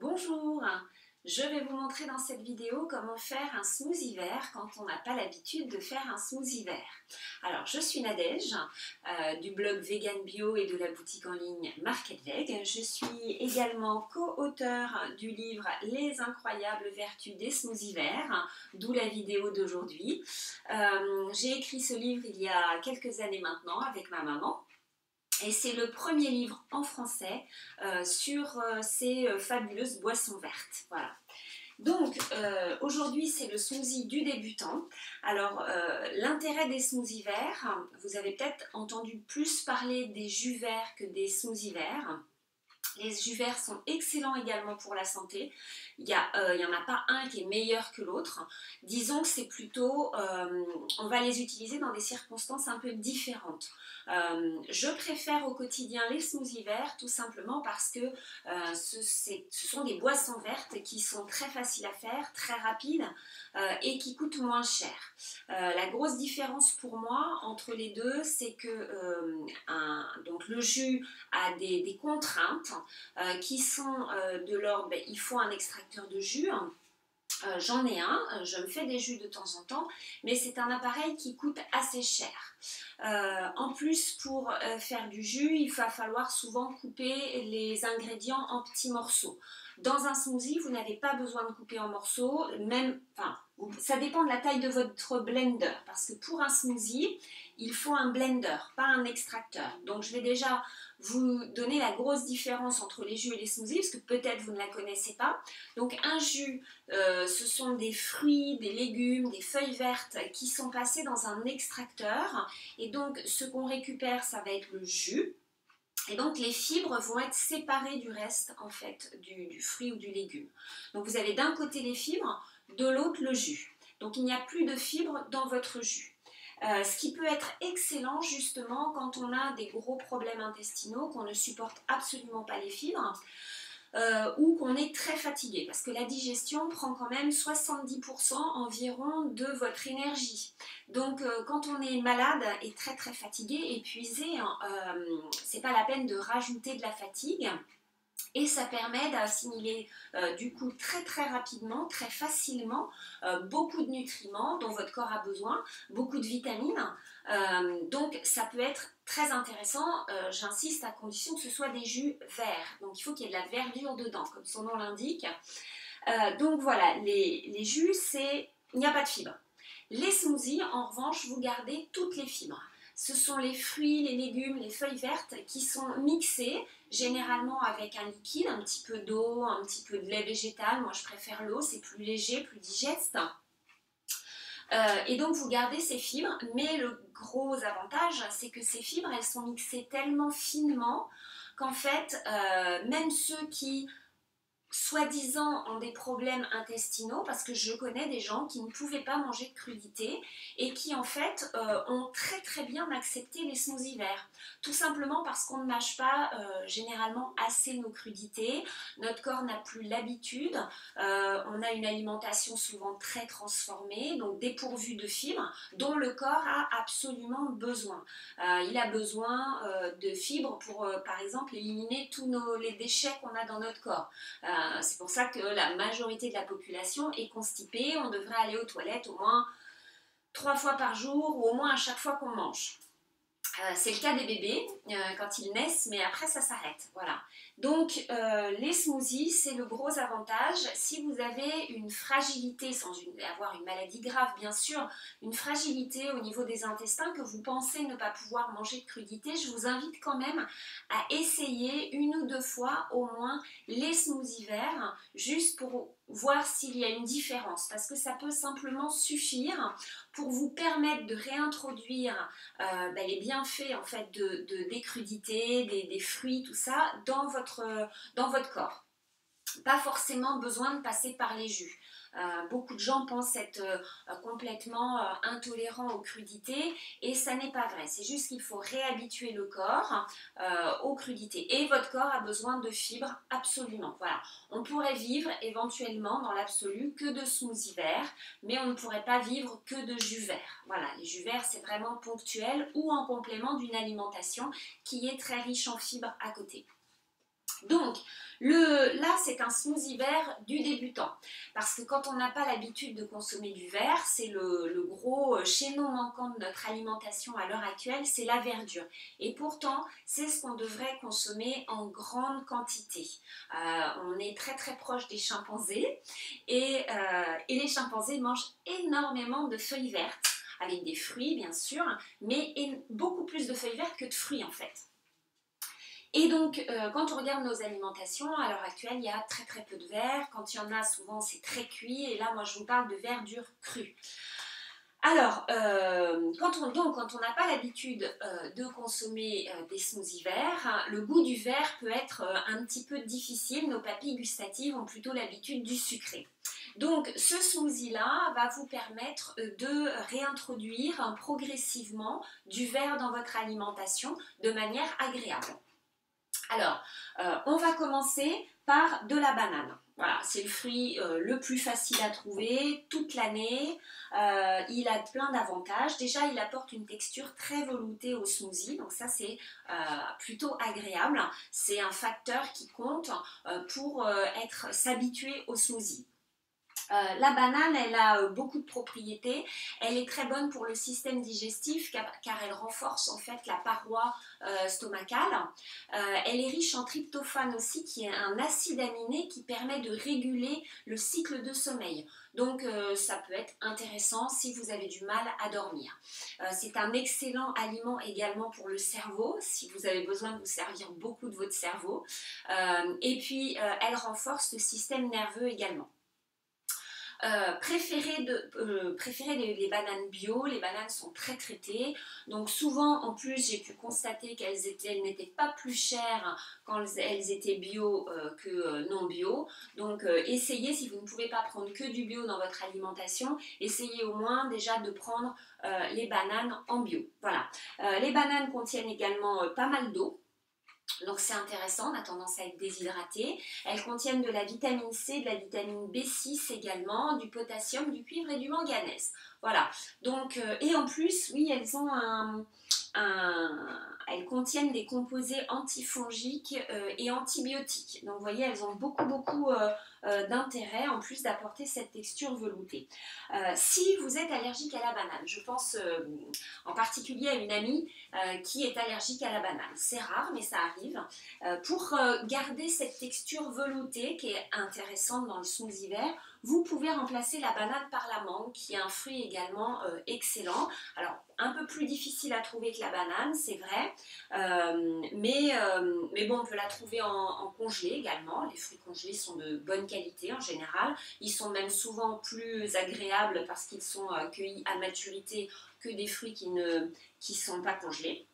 Bonjour, je vais vous montrer dans cette vidéo comment faire un smoothie vert quand on n'a pas l'habitude de faire un smoothie vert. Alors je suis Nadège du blog Vegan Bio et de la boutique en ligne Market Veg. Je suis également co-auteur du livre Les incroyables vertus des smoothies verts, d'où la vidéo d'aujourd'hui. J'ai écrit ce livre il y a quelques années maintenant avec ma maman. Et c'est le premier livre en français sur ces fabuleuses boissons vertes. Voilà. Donc aujourd'hui c'est le smoothie du débutant. Alors l'intérêt des smoothies verts, vous avez peut-être entendu plus parler des jus verts que des smoothies verts. Les jus verts sont excellents également pour la santé. Il n'y en a pas un qui est meilleur que l'autre. Disons que c'est plutôt, on va les utiliser dans des circonstances un peu différentes. Je préfère au quotidien les smoothies verts tout simplement parce que ce sont des boissons vertes qui sont très faciles à faire, très rapides et qui coûtent moins cher. La grosse différence pour moi entre les deux, c'est que donc le jus a des contraintes qui sont de l'ordre, il faut un extracteur de jus. J'en ai un, je me fais des jus de temps en temps, mais c'est un appareil qui coûte assez cher. En plus, pour faire du jus, il va falloir souvent couper les ingrédients en petits morceaux. Dans un smoothie, vous n'avez pas besoin de couper en morceaux, ça dépend de la taille de votre blender, parce que pour un smoothie, il faut un blender, pas un extracteur. Donc je vais déjà vous donner la grosse différence entre les jus et les smoothies, parce que peut-être vous ne la connaissez pas. Donc un jus, ce sont des fruits, des légumes, des feuilles vertes qui sont passées dans un extracteur. Et donc ce qu'on récupère, ça va être le jus. Et donc les fibres vont être séparées du reste en fait du fruit ou du légume. Donc vous avez d'un côté les fibres, de l'autre le jus. Donc il n'y a plus de fibres dans votre jus. Ce qui peut être excellent justement quand on a des gros problèmes intestinaux, qu'on ne supporte absolument pas les fibres, ou qu'on est très fatigué, parce que la digestion prend quand même 70% environ de votre énergie. Donc quand on est malade et très très fatigué, épuisé, c'est pas la peine de rajouter de la fatigue. Et ça permet d'assimiler du coup très très rapidement, très facilement beaucoup de nutriments dont votre corps a besoin, beaucoup de vitamines. Donc ça peut être très intéressant, j'insiste, à condition que ce soit des jus verts. Donc il faut qu'il y ait de la verdure dedans, comme son nom l'indique. Donc voilà, les jus, il n'y a pas de fibres. Les smoothies, en revanche, vous gardez toutes les fibres. Ce sont les fruits, les légumes, les feuilles vertes qui sont mixées, généralement avec un liquide, un petit peu d'eau, un petit peu de lait végétal. Moi, je préfère l'eau, c'est plus léger, plus digeste. Et donc, vous gardez ces fibres, mais le gros avantage, c'est que ces fibres, elles sont mixées tellement finement qu'en fait, même ceux qui soi-disant ont des problèmes intestinaux, parce que je connais des gens qui ne pouvaient pas manger de crudités et qui en fait ont très très bien accepté les smoothies verts, tout simplement parce qu'on ne mâche pas généralement assez nos crudités, notre corps n'a plus l'habitude, on a une alimentation souvent très transformée, donc dépourvue de fibres dont le corps a absolument besoin. Il a besoin de fibres pour par exemple éliminer tous les déchets qu'on a dans notre corps. C'est pour ça que la majorité de la population est constipée. On devrait aller aux toilettes au moins 3 fois par jour ou au moins à chaque fois qu'on mange. C'est le cas des bébés quand ils naissent, mais après ça s'arrête. Voilà. Donc les smoothies, c'est le gros avantage. Si vous avez une fragilité, sans avoir une maladie grave bien sûr, une fragilité au niveau des intestins que vous pensez ne pas pouvoir manger de crudité, je vous invite quand même à essayer 1 ou 2 fois au moins les smoothies verts, juste pour voir s'il y a une différence, parce que ça peut simplement suffire pour vous permettre de réintroduire les bienfaits en fait des crudités, des fruits, tout ça dans votre corps. Pas forcément besoin de passer par les jus. Beaucoup de gens pensent être complètement intolérants aux crudités et ça n'est pas vrai. C'est juste qu'il faut réhabituer le corps aux crudités. Et votre corps a besoin de fibres absolument. Voilà. On pourrait vivre éventuellement dans l'absolu que de smoothies verts, mais on ne pourrait pas vivre que de jus verts. Voilà, les jus verts c'est vraiment ponctuel ou en complément d'une alimentation qui est très riche en fibres à côté. Donc, là, c'est un smoothie vert du débutant. Parce que quand on n'a pas l'habitude de consommer du vert, c'est le gros chaînon manquant de notre alimentation à l'heure actuelle, c'est la verdure. Et pourtant, c'est ce qu'on devrait consommer en grande quantité. On est très très proche des chimpanzés et les chimpanzés mangent énormément de feuilles vertes, avec des fruits bien sûr, mais beaucoup plus de feuilles vertes que de fruits en fait. Et donc, quand on regarde nos alimentations, à l'heure actuelle, il y a très très peu de verre. Quand il y en a, souvent, c'est très cuit. Et là, moi, je vous parle de verdure crue. Alors, quand on n'a pas l'habitude de consommer des smoothies verts, hein, le goût du vert peut être un petit peu difficile. Nos papilles gustatives ont plutôt l'habitude du sucré. Donc, ce smoothie-là va vous permettre de réintroduire progressivement du vert dans votre alimentation de manière agréable. Alors, on va commencer par de la banane. Voilà, c'est le fruit le plus facile à trouver toute l'année. Il a plein d'avantages. Déjà, il apporte une texture très veloutée au smoothie, donc ça c'est plutôt agréable. C'est un facteur qui compte pour s'habituer au smoothie. La banane, elle a beaucoup de propriétés. Elle est très bonne pour le système digestif car elle renforce en fait la paroi stomacale. Elle est riche en tryptophane aussi, qui est un acide aminé qui permet de réguler le cycle de sommeil. Donc ça peut être intéressant si vous avez du mal à dormir. C'est un excellent aliment également pour le cerveau, si vous avez besoin de vous servir beaucoup de votre cerveau. Et puis elle renforce le système nerveux également. Préférez les bananes bio, les bananes sont très traitées, donc souvent en plus j'ai pu constater qu'elles n'étaient pas plus chères quand elles étaient bio que non bio, donc essayez, si vous ne pouvez pas prendre que du bio dans votre alimentation, essayez au moins déjà de prendre les bananes en bio. Voilà. Les bananes contiennent également pas mal d'eau. Donc c'est intéressant, on a tendance à être déshydraté. Elles contiennent de la vitamine C, de la vitamine B6 également, du potassium, du cuivre et du manganèse. Voilà, donc, et en plus, oui, elles ont elles contiennent des composés antifongiques et antibiotiques. Donc vous voyez, elles ont beaucoup d'intérêt en plus d'apporter cette texture veloutée. Si vous êtes allergique à la banane, je pense en particulier à une amie qui est allergique à la banane. C'est rare, mais ça arrive. Pour garder cette texture veloutée qui est intéressante dans le smoothie vert, vous pouvez remplacer la banane par la mangue, qui est un fruit également excellent. Alors, un peu plus difficile à trouver que la banane, c'est vrai, mais bon, on peut la trouver en congelé également. Les fruits congelés sont de bonne qualité en général. Ils sont même souvent plus agréables parce qu'ils sont cueillis à maturité que des fruits qui ne sont pas congelés.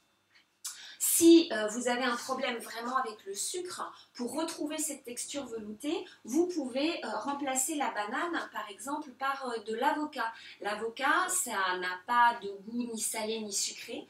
Si vous avez un problème vraiment avec le sucre, pour retrouver cette texture veloutée, vous pouvez remplacer la banane par exemple par de l'avocat. L'avocat, ça n'a pas de goût ni salé ni sucré.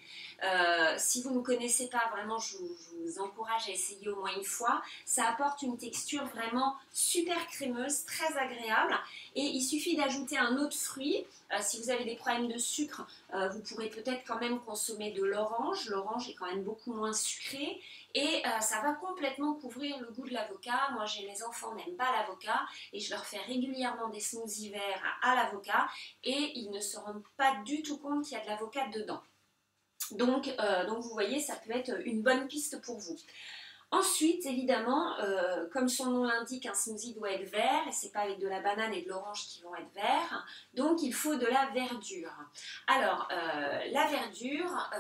Si vous ne connaissez pas, vraiment je vous encourage à essayer au moins une fois. Ça apporte une texture vraiment super crémeuse, très agréable, et il suffit d'ajouter un autre fruit. Si vous avez des problèmes de sucre, vous pourrez peut-être quand même consommer de l'orange. L'orange est quand même beaucoup moins sucré et ça va complètement couvrir le goût de l'avocat. Moi, j'ai mes enfants n'aiment pas l'avocat et je leur fais régulièrement des smoothies verts à l'avocat et ils ne se rendent pas du tout compte qu'il y a de l'avocat dedans. Donc vous voyez, ça peut être une bonne piste pour vous. Ensuite, évidemment, comme son nom l'indique, un smoothie doit être vert, et c'est pas avec de la banane et de l'orange qui vont être verts, donc il faut de la verdure. Alors, la verdure,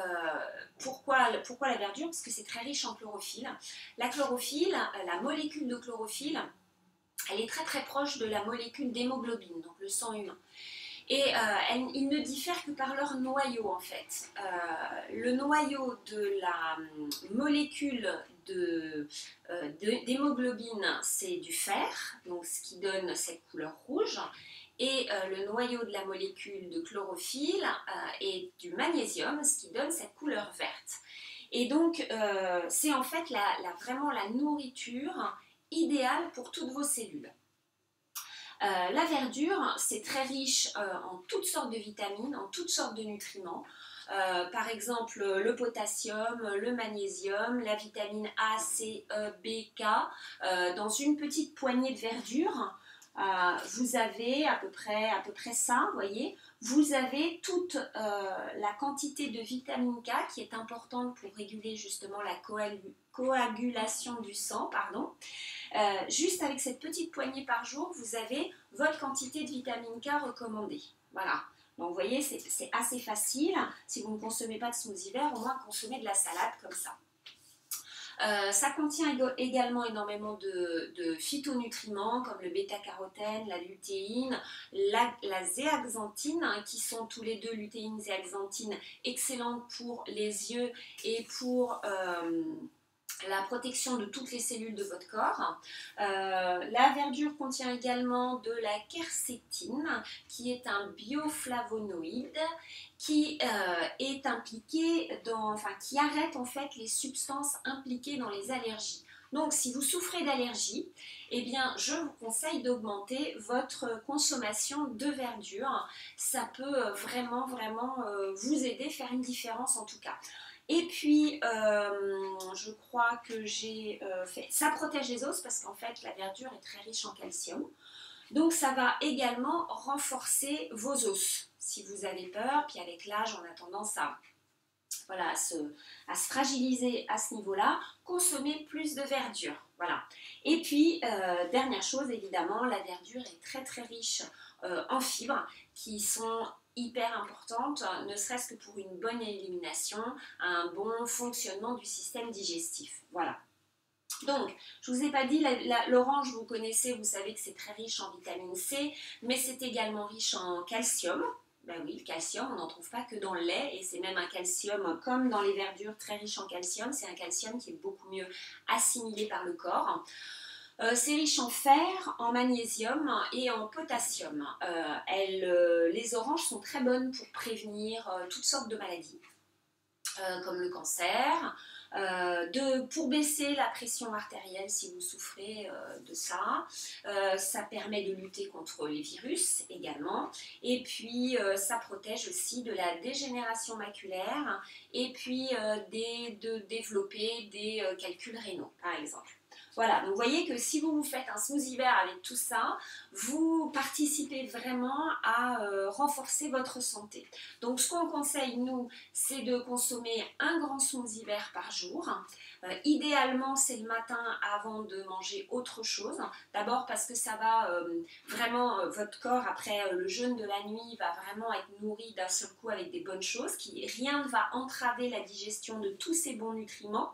pourquoi la verdure? Parce que c'est très riche en chlorophylle. La chlorophylle, la molécule de chlorophylle, elle est très très proche de la molécule d'hémoglobine, donc le sang humain. Et ils ne diffèrent que par leur noyau en fait. Le noyau de la molécule d'hémoglobine, c'est du fer, donc ce qui donne cette couleur rouge. Et le noyau de la molécule de chlorophylle est du magnésium, ce qui donne cette couleur verte. Et donc c'est en fait vraiment la nourriture idéale pour toutes vos cellules. La verdure, c'est très riche en toutes sortes de vitamines, en toutes sortes de nutriments. par exemple le potassium, le magnésium, la vitamine A, C, E, B, K, dans une petite poignée de verdure. Vous avez à peu près ça, vous voyez. Vous avez toute la quantité de vitamine K qui est importante pour réguler justement la coagulation du sang, pardon. Juste avec cette petite poignée par jour, vous avez votre quantité de vitamine K recommandée. Voilà. Donc vous voyez, c'est assez facile. Si vous ne consommez pas de smoothie vert, au moins consommez de la salade comme ça. Ça contient également énormément de phytonutriments comme le bêta-carotène, la lutéine, la zéaxanthine, hein, qui sont tous les deux, lutéine, zéaxanthine, excellentes pour les yeux et pour la protection de toutes les cellules de votre corps. La verdure contient également de la quercétine, qui est un bioflavonoïde qui est impliqué qui arrête en fait les substances impliquées dans les allergies. Donc, si vous souffrez d'allergie, eh bien, je vous conseille d'augmenter votre consommation de verdure. Ça peut vraiment vous aider, faire une différence en tout cas. Et puis, je crois que j'ai fait... Ça protège les os parce qu'en fait, la verdure est très riche en calcium. Donc, ça va également renforcer vos os. Si vous avez peur, puis avec l'âge, on a tendance à se fragiliser à ce niveau-là, consommer plus de verdure. Voilà. Et puis, dernière chose, évidemment, la verdure est très riche en fibres qui sont hyper importantes, ne serait-ce que pour une bonne élimination, un bon fonctionnement du système digestif. Voilà. Donc, je ne vous ai pas dit, l'orange, vous connaissez, vous savez que c'est très riche en vitamine C, mais c'est également riche en calcium. Ben oui, le calcium, on n'en trouve pas que dans le lait, et c'est même un calcium, comme dans les verdures, très riche en calcium. C'est un calcium qui est beaucoup mieux assimilé par le corps. C'est riche en fer, en magnésium et en potassium. Les oranges sont très bonnes pour prévenir toutes sortes de maladies, comme le cancer, pour baisser la pression artérielle si vous souffrez de ça. Ça permet de lutter contre les virus également. Et puis, ça protège aussi de la dégénération maculaire et puis de développer des calculs rénaux, par exemple. Voilà, donc vous voyez que si vous faites un smoothie vert avec tout ça, vous participez vraiment à renforcer votre santé. Donc ce qu'on conseille, nous, c'est de consommer un grand smoothie vert par jour. Idéalement, c'est le matin avant de manger autre chose. D'abord parce que ça va vraiment, votre corps, après le jeûne de la nuit, va vraiment être nourri d'un seul coup avec des bonnes choses. Rien ne va entraver la digestion de tous ces bons nutriments.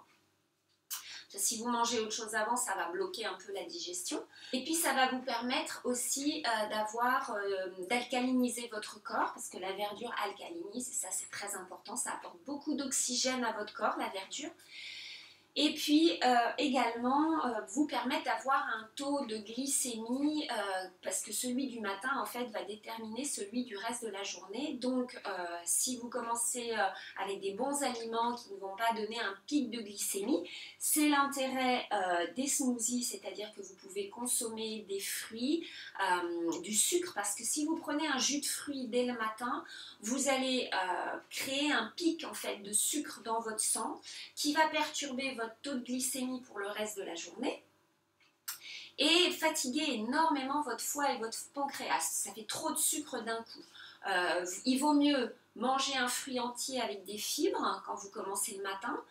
Si vous mangez autre chose avant, ça va bloquer un peu la digestion. Et puis ça va vous permettre aussi d'alcaliniser votre corps, parce que la verdure alcalinise, et ça c'est très important, ça apporte beaucoup d'oxygène à votre corps, la verdure. Et puis également vous permettre d'avoir un taux de glycémie parce que celui du matin en fait va déterminer celui du reste de la journée. Donc si vous commencez avec des bons aliments qui ne vont pas donner un pic de glycémie, c'est l'intérêt des smoothies, c'est-à-dire que vous pouvez consommer des fruits, du sucre, parce que si vous prenez un jus de fruits dès le matin, vous allez créer un pic en fait de sucre dans votre sang qui va perturber votre taux de glycémie pour le reste de la journée et fatiguer énormément votre foie et votre pancréas. Ça fait trop de sucre d'un coup. Il vaut mieux manger un fruit entier avec des fibres quand vous commencez le matin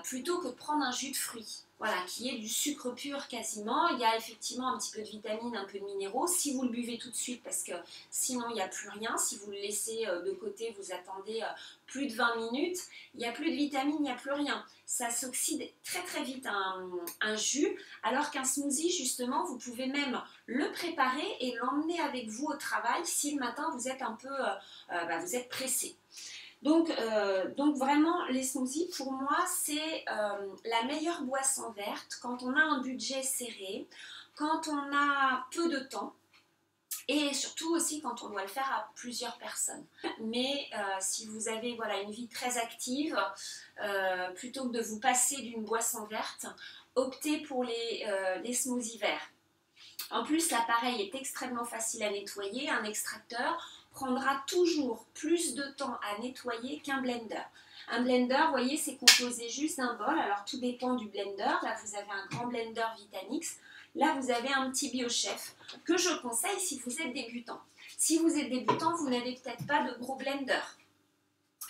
plutôt que de prendre un jus de fruits. Voilà, qui est du sucre pur quasiment. Il y a effectivement un petit peu de vitamines, un peu de minéraux. Si vous le buvez tout de suite, parce que sinon il n'y a plus rien. Si vous le laissez de côté, vous attendez plus de 20 minutes, il n'y a plus de vitamines, il n'y a plus rien. Ça s'oxyde très vite un jus, alors qu'un smoothie, justement, vous pouvez même le préparer et l'emmener avec vous au travail si le matin vous êtes un peu vous êtes pressé. Donc vraiment, les smoothies, pour moi, c'est la meilleure boisson verte quand on a un budget serré, quand on a peu de temps et surtout aussi quand on doit le faire à plusieurs personnes. Mais si vous avez une vie très active, plutôt que de vous passer d'une boisson verte, optez pour les smoothies verts. En plus, l'appareil est extrêmement facile à nettoyer, un extracteur. prendra toujours plus de temps à nettoyer qu'un blender. Un blender, vous voyez, c'est composé juste d'un bol. Alors, tout dépend du blender. Là, vous avez un grand blender Vitamix. Là, vous avez un petit BioChef que je conseille si vous êtes débutant. Si vous êtes débutant, vous n'avez peut-être pas de gros blender.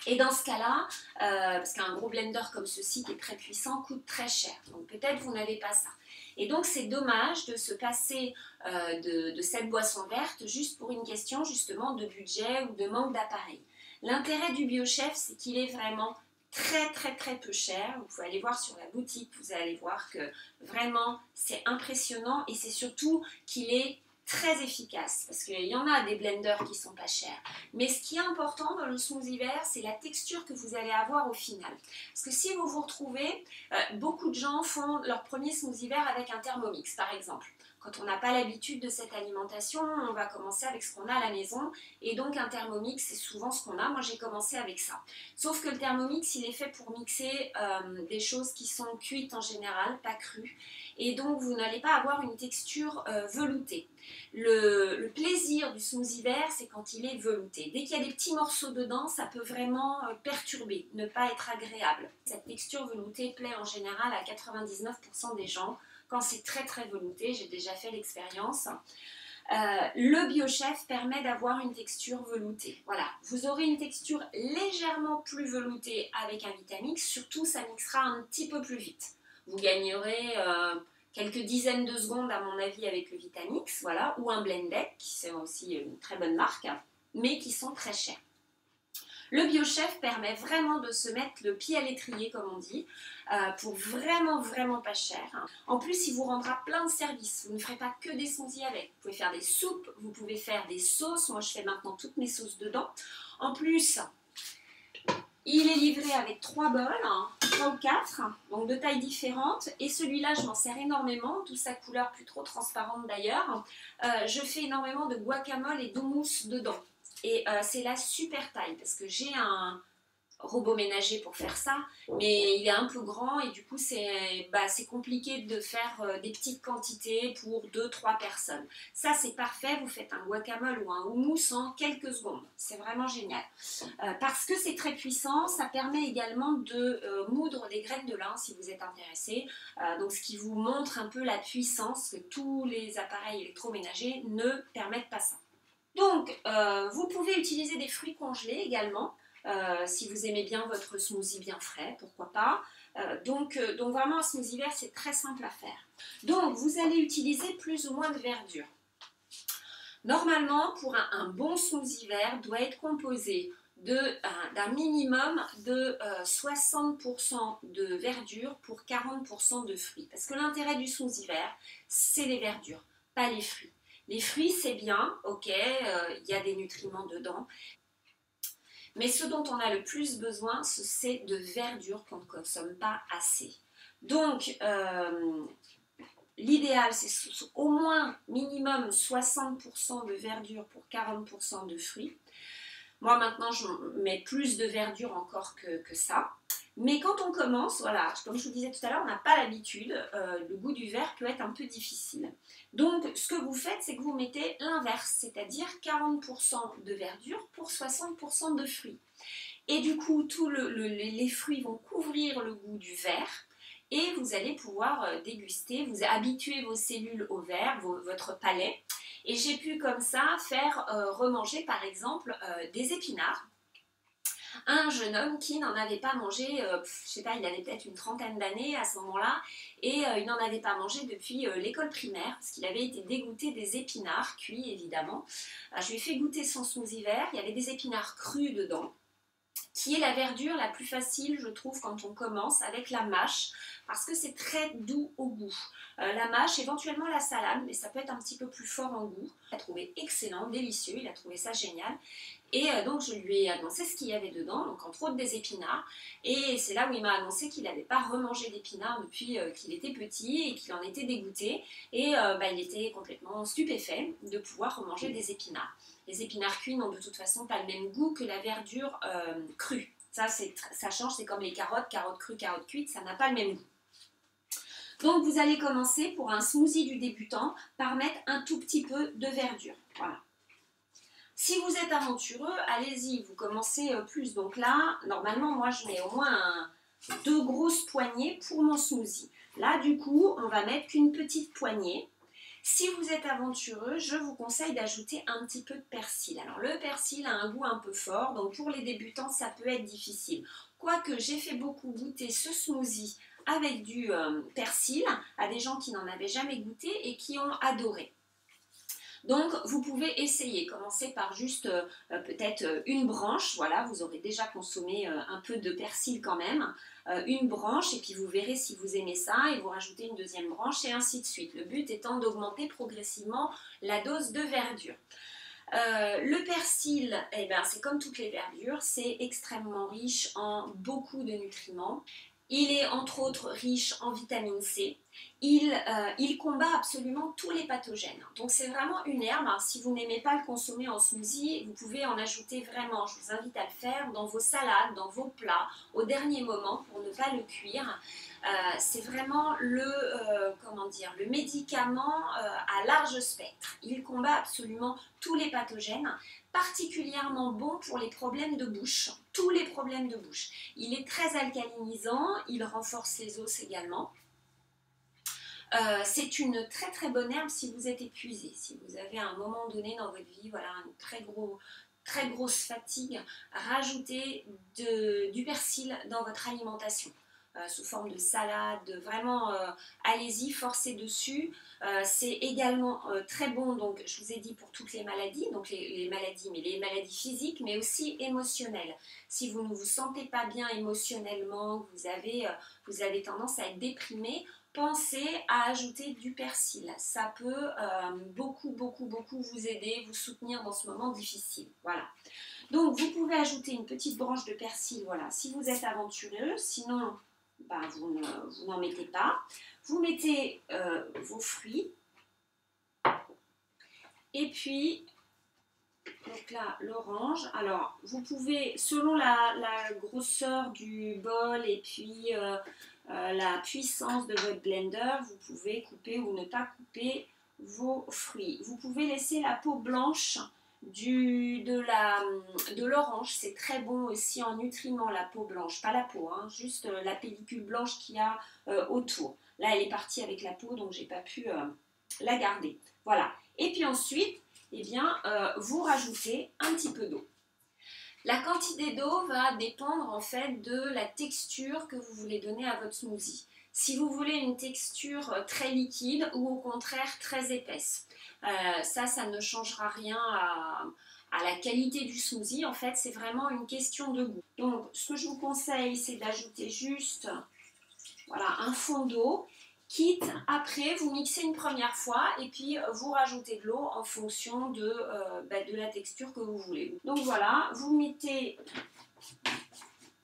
Et dans ce cas-là, parce qu'un gros blender comme ceci qui est très puissant coûte très cher. Donc peut-être vous n'avez pas ça. Et donc c'est dommage de se passer de cette boisson verte juste pour une question justement de budget ou de manque d'appareil. L'intérêt du BioChef, c'est qu'il est vraiment très peu cher. Vous pouvez aller voir sur la boutique, vous allez voir que vraiment c'est impressionnant et c'est surtout qu'il est très efficace parce qu'il y en a des blenders qui sont pas chers, mais ce qui est important dans le smoothie vert, c'est la texture que vous allez avoir au final, parce que si vous vous retrouvez, beaucoup de gens font leur premier smoothie vert avec un Thermomix par exemple. Quand on n'a pas l'habitude de cette alimentation, on va commencer avec ce qu'on a à la maison et donc un Thermomix c'est souvent ce qu'on a. Moi j'ai commencé avec ça, sauf que le Thermomix il est fait pour mixer des choses qui sont cuites en général, pas crues, et donc vous n'allez pas avoir une texture veloutée. Le plaisir du smoothie vert, c'est quand il est velouté. Dès qu'il y a des petits morceaux dedans, ça peut vraiment perturber, ne pas être agréable. Cette texture veloutée plaît en général à 99% des gens. Quand c'est très velouté, j'ai déjà fait l'expérience. Le BioChef permet d'avoir une texture veloutée. Voilà, vous aurez une texture légèrement plus veloutée avec un Vitamix, surtout ça mixera un petit peu plus vite. Vous gagnerez quelques dizaines de secondes à mon avis avec le Vitamix, voilà, ou un Blendec, qui c'est aussi une très bonne marque, mais qui sont très chers. Le BioChef permet vraiment de se mettre le pied à l'étrier, comme on dit, pour vraiment pas cher. En plus, il vous rendra plein de services. Vous ne ferez pas que des smoothies avec. Vous pouvez faire des soupes, vous pouvez faire des sauces. Moi, je fais maintenant toutes mes sauces dedans. En plus, il est livré avec 3 bols, 3 ou 4, donc de tailles différentes. Et celui-là, je m'en sers énormément, d'où sa couleur plus trop transparente d'ailleurs. Je fais énormément de guacamole et d'houmous dedans. Et c'est la super taille parce que j'ai un robot ménager pour faire ça, mais il est un peu grand et du coup c'est compliqué de faire des petites quantités pour 2-3 personnes. Ça c'est parfait, vous faites un guacamole ou un houmous en quelques secondes, c'est vraiment génial. Parce que c'est très puissant, ça permet également de moudre des graines de lin si vous êtes intéressé, donc ce qui vous montre un peu la puissance que tous les appareils électroménagers ne permettent pas ça. Donc, vous pouvez utiliser des fruits congelés également, si vous aimez bien votre smoothie bien frais, pourquoi pas. Donc vraiment, un smoothie vert, c'est très simple à faire. Donc, vous allez utiliser plus ou moins de verdure. Normalement, pour un bon smoothie vert, doit être composé d'un minimum de 60% de verdure pour 40% de fruits. Parce que l'intérêt du smoothie vert, c'est les verdures, pas les fruits. Les fruits, c'est bien, ok, il y a des nutriments dedans. Mais ce dont on a le plus besoin, c'est de verdure qu'on ne consomme pas assez. Donc, l'idéal, c'est au moins minimum 60% de verdure pour 40% de fruits. Moi, maintenant, je mets plus de verdure encore que ça. Mais quand on commence, voilà, comme je vous disais tout à l'heure, on n'a pas l'habitude, le goût du vert peut être un peu difficile. Donc, ce que vous faites, c'est que vous mettez l'inverse, c'est-à-dire 40% de verdure pour 60% de fruits. Et du coup, les fruits vont couvrir le goût du vert et vous allez pouvoir déguster, vous habituer vos cellules au vert, votre palais. Et j'ai pu comme ça faire remanger par exemple des épinards. Un jeune homme qui n'en avait pas mangé, je sais pas, il avait peut-être une trentaine d'années à ce moment-là, et il n'en avait pas mangé depuis l'école primaire, parce qu'il avait été dégoûté des épinards, cuits évidemment. Je lui ai fait goûter son smoothie vert, il y avait des épinards crus dedans, qui est la verdure la plus facile, je trouve, quand on commence avec la mâche, parce que c'est très doux au goût. La mâche, éventuellement la salade, mais ça peut être un petit peu plus fort en goût. Il a trouvé excellent, délicieux, il a trouvé ça génial. Et donc je lui ai annoncé ce qu'il y avait dedans, donc entre autres des épinards. Et c'est là où il m'a annoncé qu'il n'avait pas remangé d'épinards depuis qu'il était petit et qu'il en était dégoûté. Et il était complètement stupéfait de pouvoir remanger des épinards. Les épinards cuits n'ont de toute façon pas le même goût que la verdure crue. Ça change, c'est comme les carottes crues, carottes cuites, ça n'a pas le même goût. Donc vous allez commencer pour un smoothie du débutant par mettre un tout petit peu de verdure. Voilà. Si vous êtes aventureux, allez-y, vous commencez plus. Donc là, normalement, moi, je mets au moins 2 grosses poignées pour mon smoothie. Là, du coup, on va mettre qu'une petite poignée. Si vous êtes aventureux, je vous conseille d'ajouter un petit peu de persil. Alors, le persil a un goût un peu fort, donc pour les débutants, ça peut être difficile. Quoique, j'ai fait beaucoup goûter ce smoothie avec du persil à des gens qui n'en avaient jamais goûté et qui ont adoré. Donc, vous pouvez essayer, commencer par juste peut-être une branche, voilà, vous aurez déjà consommé un peu de persil quand même, une branche, et puis vous verrez si vous aimez ça, et vous rajoutez une deuxième branche, et ainsi de suite. Le but étant d'augmenter progressivement la dose de verdure. Le persil, eh ben, c'est comme toutes les verdures, c'est extrêmement riche en beaucoup de nutriments. Il est entre autres riche en vitamine C. Il combat absolument tous les pathogènes. Donc c'est vraiment une herbe. Si vous n'aimez pas le consommer en smoothie, vous pouvez en ajouter vraiment. Je vous invite à le faire dans vos salades, dans vos plats, au dernier moment pour ne pas le cuire. C'est vraiment le médicament à large spectre. Il combat absolument tous les pathogènes, particulièrement bon pour les problèmes de bouche, tous les problèmes de bouche. Il est très alcalinisant, il renforce les os également. C'est une très très bonne herbe si vous êtes épuisé, si vous avez à un moment donné dans votre vie voilà, une très grosse fatigue, rajoutez du persil dans votre alimentation. Sous forme de salade, vraiment allez-y, forcez dessus. C'est également très bon, donc je vous ai dit pour toutes les maladies, donc les maladies, mais les maladies physiques, mais aussi émotionnelles. Si vous ne vous sentez pas bien émotionnellement, vous avez tendance à être déprimé, pensez à ajouter du persil. Ça peut beaucoup vous aider, vous soutenir dans ce moment difficile. Voilà. Donc vous pouvez ajouter une petite branche de persil, voilà, si vous êtes aventureux, sinon bah, vous n'en mettez pas. Vous mettez vos fruits. Et puis, donc là, l'orange. Alors, vous pouvez, selon la grosseur du bol et puis la puissance de votre blender, vous pouvez couper ou ne pas couper vos fruits. Vous pouvez laisser la peau blanche de l'orange, c'est très bon aussi en nutriments, la peau blanche, pas la peau, hein, juste la pellicule blanche qu'il y a autour. Là, elle est partie avec la peau, donc j'ai pas pu la garder. Voilà. Et puis ensuite, eh bien, vous rajoutez un petit peu d'eau. La quantité d'eau va dépendre en fait de la texture que vous voulez donner à votre smoothie. Si vous voulez une texture très liquide ou au contraire très épaisse, ça ne changera rien à la qualité du smoothie. En fait, c'est vraiment une question de goût. Donc, ce que je vous conseille, c'est d'ajouter juste voilà, un fond d'eau. Quitte, après, vous mixez une première fois et puis vous rajoutez de l'eau en fonction de la texture que vous voulez. Donc voilà, vous mettez,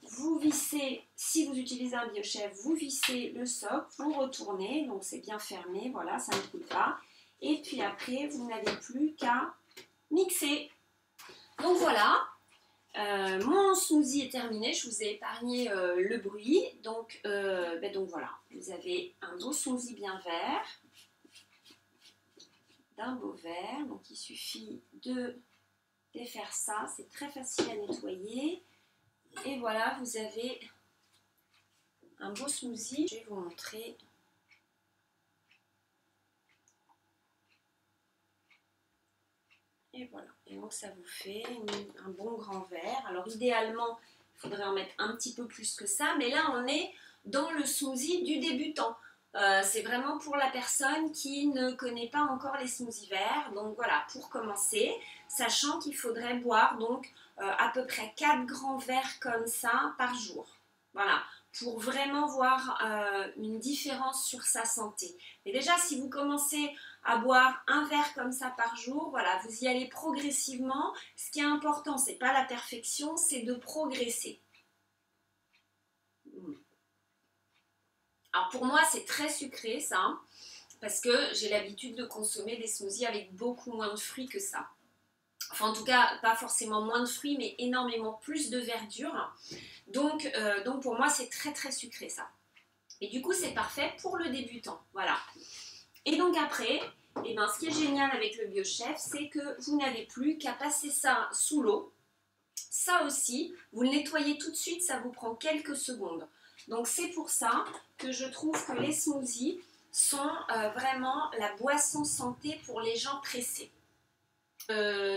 vous vissez, si vous utilisez un BioChef, vous vissez le socle, vous retournez, donc c'est bien fermé, voilà, ça ne coule pas. Et puis après, vous n'avez plus qu'à mixer. Donc voilà. Mon smoothie est terminé, je vous ai épargné le bruit, donc voilà, vous avez un beau smoothie bien vert, d'un beau vert, donc il suffit de défaire ça, c'est très facile à nettoyer, et voilà, vous avez un beau smoothie. Je vais vous montrer. Et voilà, et donc ça vous fait un bon grand verre. Alors idéalement, il faudrait en mettre un petit peu plus que ça, mais là on est dans le smoothie du débutant. C'est vraiment pour la personne qui ne connaît pas encore les smoothies verts. Donc voilà, pour commencer, sachant qu'il faudrait boire donc à peu près 4 grands verres comme ça par jour. Voilà, pour vraiment voir une différence sur sa santé. Mais déjà, si vous commencez à boire un verre comme ça par jour, voilà, vous y allez progressivement. Ce qui est important, c'est pas la perfection, c'est de progresser. Alors pour moi, c'est très sucré ça, parce que j'ai l'habitude de consommer des smoothies avec beaucoup moins de fruits que ça. Enfin en tout cas, pas forcément moins de fruits, mais énormément plus de verdure. Donc pour moi, c'est très très sucré ça. Et du coup, c'est parfait pour le débutant. Voilà. Et donc après, et ben, ce qui est génial avec le BioChef, c'est que vous n'avez plus qu'à passer ça sous l'eau. Ça aussi, vous le nettoyez tout de suite, ça vous prend quelques secondes. Donc c'est pour ça que je trouve que les smoothies sont vraiment la boisson santé pour les gens pressés.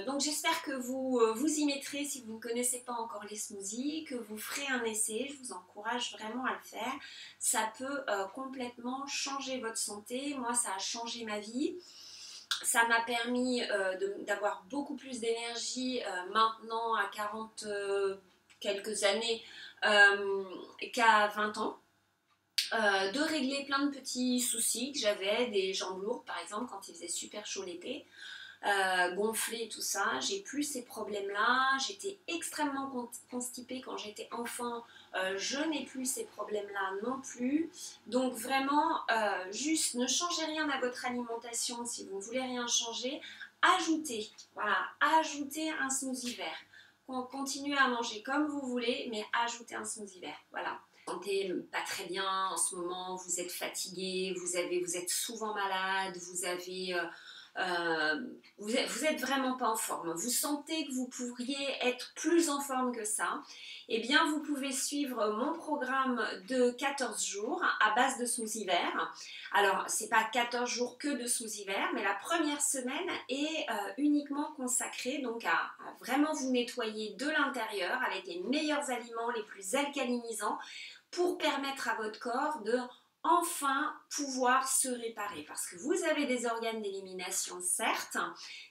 Donc j'espère que vous vous y mettrez si vous ne connaissez pas encore les smoothies, que vous ferez un essai, je vous encourage vraiment à le faire. Ça peut complètement changer votre santé, moi ça a changé ma vie. Ça m'a permis d'avoir beaucoup plus d'énergie maintenant à 40 quelques années qu'à 20 ans. De régler plein de petits soucis que j'avais, des jambes lourdes par exemple quand il faisait super chaud l'été. Gonflée et tout ça, j'ai plus ces problèmes-là, j'étais extrêmement constipée quand j'étais enfant, je n'ai plus ces problèmes-là non plus, donc vraiment, juste ne changez rien à votre alimentation si vous ne voulez rien changer, ajoutez, voilà, ajoutez un smoothie vert, continuez à manger comme vous voulez, mais ajoutez un smoothie vert, voilà. Vous vous sentez pas très bien en ce moment, vous êtes fatigué, vous êtes souvent malade, vous êtes vraiment pas en forme, vous sentez que vous pourriez être plus en forme que ça, eh bien vous pouvez suivre mon programme de 14 jours à base de smoothie vert. Alors c'est pas 14 jours que de smoothie vert, mais la première semaine est uniquement consacrée donc à vraiment vous nettoyer de l'intérieur avec les meilleurs aliments, les plus alcalinisants, pour permettre à votre corps de enfin pouvoir se réparer, parce que vous avez des organes d'élimination certes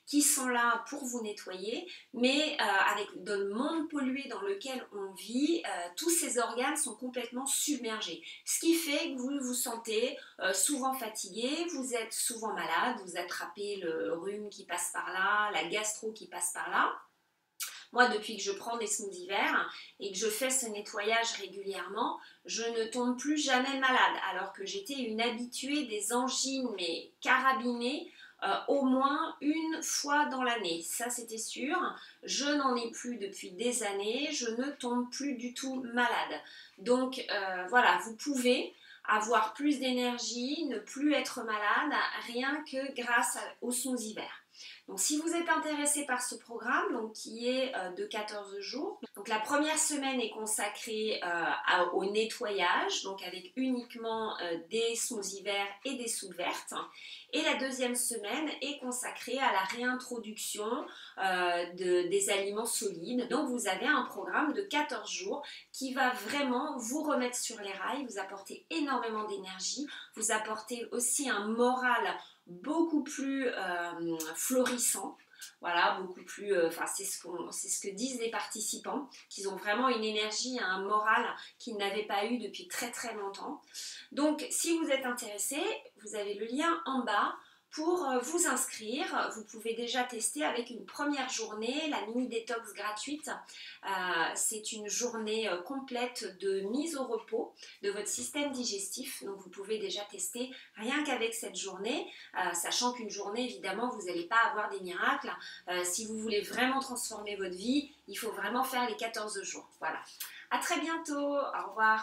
qui sont là pour vous nettoyer, mais avec le monde pollué dans lequel on vit, tous ces organes sont complètement submergés, ce qui fait que vous vous sentez souvent fatigué, vous êtes souvent malade, vous attrapez le rhume qui passe par là, la gastro qui passe par là. Moi, depuis que je prends des smoothies verts et que je fais ce nettoyage régulièrement, je ne tombe plus jamais malade, alors que j'étais une habituée des angines, mais carabinées, au moins une fois dans l'année. Ça, c'était sûr. Je n'en ai plus depuis des années, je ne tombe plus du tout malade. Donc, voilà, vous pouvez avoir plus d'énergie, ne plus être malade, rien que grâce au smoothie vert. Donc si vous êtes intéressé par ce programme, donc, qui est de 14 jours, donc la première semaine est consacrée au nettoyage, donc avec uniquement des smoothies verts et des soupes vertes, et la deuxième semaine est consacrée à la réintroduction des aliments solides. Donc vous avez un programme de 14 jours qui va vraiment vous remettre sur les rails, vous apporter énormément d'énergie, vous apporter aussi un moral beaucoup plus florissant, voilà, beaucoup plus, c'est ce que disent les participants, qu'ils ont vraiment une énergie, un moral qu'ils n'avaient pas eu depuis très très longtemps. Donc si vous êtes intéressé, vous avez le lien en bas pour vous inscrire. Vous pouvez déjà tester avec une première journée, la mini détox gratuite. C'est une journée complète de mise au repos de votre système digestif. Donc vous pouvez déjà tester rien qu'avec cette journée, sachant qu'une journée, évidemment, vous n'allez pas avoir des miracles. Si vous voulez vraiment transformer votre vie, il faut vraiment faire les 14 jours. Voilà. À très bientôt. Au revoir.